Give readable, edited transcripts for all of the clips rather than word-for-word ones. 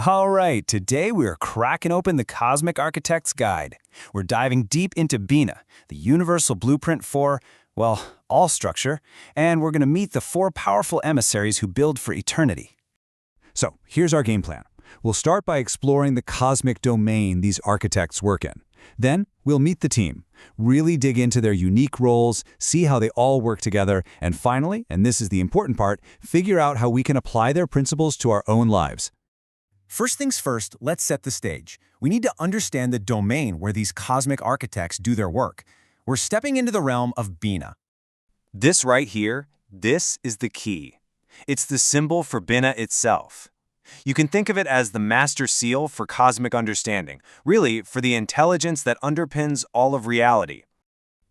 All right, today we're cracking open the Cosmic Architect's Guide. We're diving deep into Binah, the universal blueprint for, well, all structure, and we're going to meet the 4 powerful emissaries who build for eternity. So, here's our game plan. We'll start by exploring the cosmic domain these architects work in. Then, we'll meet the team, really dig into their unique roles, see how they all work together, and finally, and this is the important part, figure out how we can apply their principles to our own lives. First things first, let's set the stage. We need to understand the domain where these cosmic architects do their work. We're stepping into the realm of Binah. This right here, this is the key. It's the symbol for Binah itself. You can think of it as the master seal for cosmic understanding, really for the intelligence that underpins all of reality.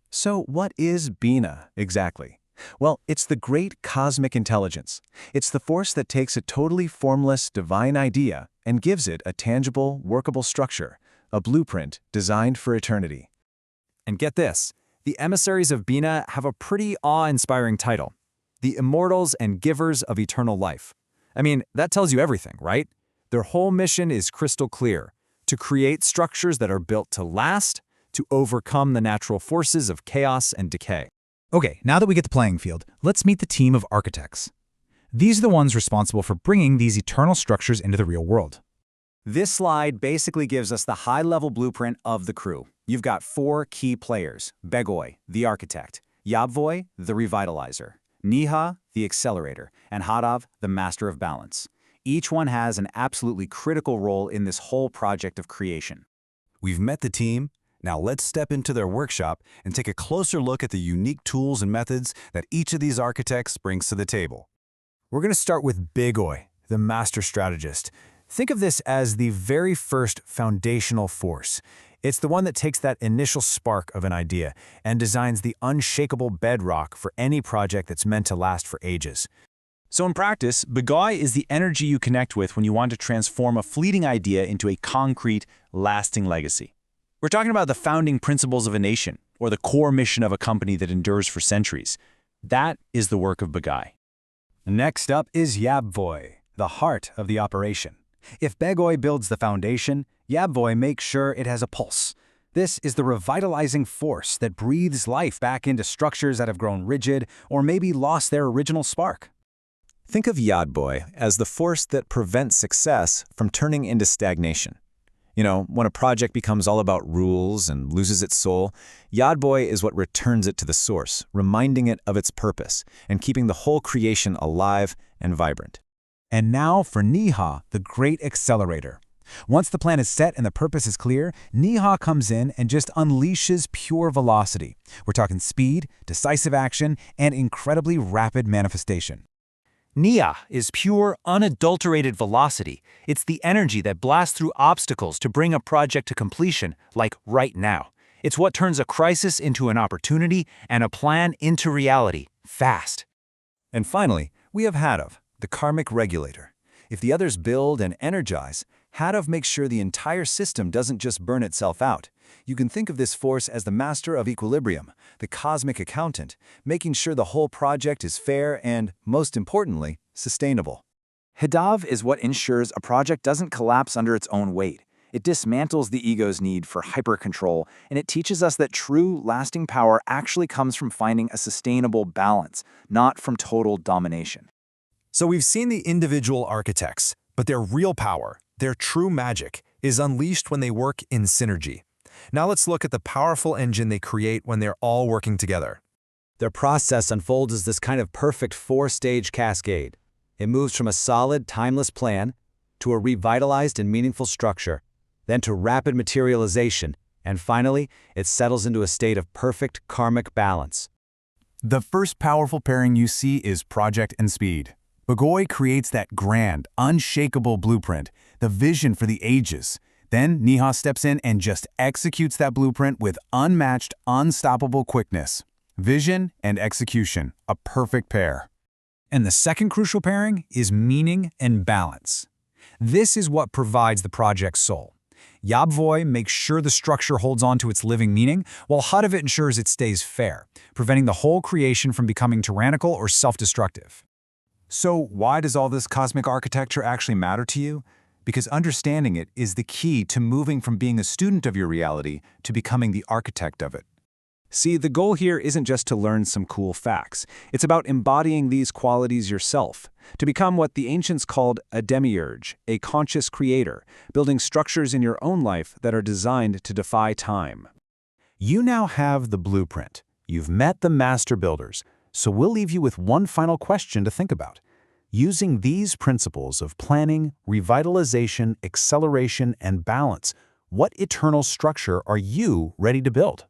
So what is Binah exactly? Well, it's the great cosmic intelligence. It's the force that takes a totally formless, divine idea and gives it a tangible, workable structure, a blueprint designed for eternity. And get this, the Emissaries of Binah have a pretty awe-inspiring title, the Immortals and Givers of Eternal Life. I mean, that tells you everything, right? Their whole mission is crystal clear, to create structures that are built to last, to overcome the natural forces of chaos and decay. Okay, now that we get the playing field, let's meet the team of architects. These are the ones responsible for bringing these eternal structures into the real world. This slide basically gives us the high-level blueprint of the crew. You've got 4 key players: Begoi, the architect; Yabvoi, the revitalizer; Niha, the accelerator; and Hadav, the master of balance. Each one has an absolutely critical role in this whole project of creation. We've met the team. Now let's step into their workshop and take a closer look at the unique tools and methods that each of these architects brings to the table. We're going to start with Begoi, the master strategist. Think of this as the very first foundational force. It's the one that takes that initial spark of an idea and designs the unshakable bedrock for any project that's meant to last for ages. So in practice, Begoi is the energy you connect with when you want to transform a fleeting idea into a concrete, lasting legacy. We're talking about the founding principles of a nation, or the core mission of a company that endures for centuries. That is the work of Begoi. Next up is Yabvoi, the heart of the operation. If Begoi builds the foundation, Yabvoi makes sure it has a pulse. This is the revitalizing force that breathes life back into structures that have grown rigid or maybe lost their original spark. Think of Yabvoi as the force that prevents success from turning into stagnation. You know, when a project becomes all about rules and loses its soul, Yabvoi is what returns it to the source, reminding it of its purpose and keeping the whole creation alive and vibrant. And now for Niha, the great accelerator. Once the plan is set and the purpose is clear, Niha comes in and just unleashes pure velocity. We're talking speed, decisive action, and incredibly rapid manifestation. Niha is pure, unadulterated velocity. It's the energy that blasts through obstacles to bring a project to completion, like right now. It's what turns a crisis into an opportunity and a plan into reality, fast. And finally, we have Hadav, the karmic regulator. If the others build and energize, Hadav makes sure the entire system doesn't just burn itself out. You can think of this force as the master of equilibrium, the cosmic accountant, making sure the whole project is fair and, most importantly, sustainable. Hadav is what ensures a project doesn't collapse under its own weight. It dismantles the ego's need for hyper-control, and it teaches us that true, lasting power actually comes from finding a sustainable balance, not from total domination. So we've seen the individual architects, but their real power, their true magic, is unleashed when they work in synergy. Now let's look at the powerful engine they create when they're all working together. Their process unfolds as this kind of perfect 4-stage cascade. It moves from a solid, timeless plan to a revitalized and meaningful structure, then to rapid materialization, and finally, it settles into a state of perfect karmic balance. The first powerful pairing you see is project and speed. Begoi creates that grand, unshakable blueprint, the vision for the ages. Then Niha steps in and just executes that blueprint with unmatched, unstoppable quickness. Vision and execution, a perfect pair. And the second crucial pairing is meaning and balance. This is what provides the project's soul. Yabvoi makes sure the structure holds on to its living meaning, while Hadav ensures it stays fair, preventing the whole creation from becoming tyrannical or self-destructive. So why does all this cosmic architecture actually matter to you? because understanding it is the key to moving from being a student of your reality to becoming the architect of it. See, the goal here isn't just to learn some cool facts. It's about embodying these qualities yourself, to become what the ancients called a demiurge, a conscious creator, building structures in your own life that are designed to defy time. You now have the blueprint. You've met the master builders, so we'll leave you with one final question to think about. Using these principles of planning, revitalization, acceleration, and balance, what eternal structure are you ready to build?